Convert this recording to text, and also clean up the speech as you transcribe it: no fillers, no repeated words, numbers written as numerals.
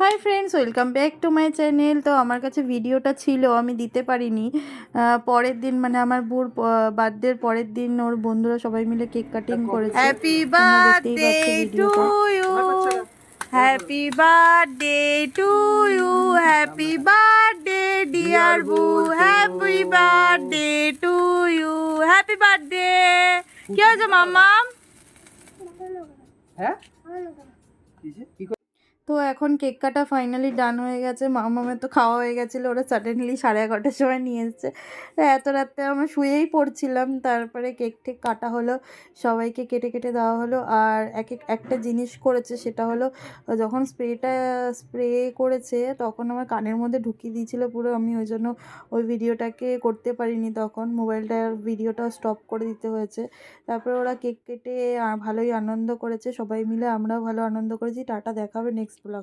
Hi friends, welcome back to my channel. তো আমার কাছে ভিডিওটা ছিল, আমি দিতে পারিনি। পরের দিন মানে আমার বুর বার্থডের পরের দিন ওর বন্ধুরা সবাই মিলে কেক কাটিং করেছে। হ্যাপি তোমরা দেখতেই বার্থডে পাচ্ছ টু ভিডিওটা। You, happy birthday to you, happy birthday dear Bu, happy birthday to you, happy birthday. কি হয়েছে মাম্মাম? হ্যাঁ তো এখন কেক কাটা ফাইনালি ডান হয়ে গেছে। মামামের তো খাওয়া হয়ে গেছিলো, ওরা সাডেনলি 11:30টার সময় নিয়ে এসেছে। তো এত রাতে আমরা শুয়েই পড়ছিলাম, তারপরে কেক টেক কাটা হলো, সবাইকে কেটে কেটে দেওয়া হলো। আর একটা জিনিস করেছে, সেটা হলো যখন স্প্রে করেছে তখন আমার কানের মধ্যে ঢুকিয়ে দিয়েছিলো পুরো। আমি ওই জন্য ওই ভিডিওটাকে করতে পারিনি, তখন মোবাইলটার ভিডিওটা স্টপ করে দিতে হয়েছে। তারপরে ওরা কেক কেটে ভালোই আনন্দ করেছে সবাই মিলে, আমরাও ভালো আনন্দ করেছি। টাটা, দেখা হবে নেক্সট ব্লগ।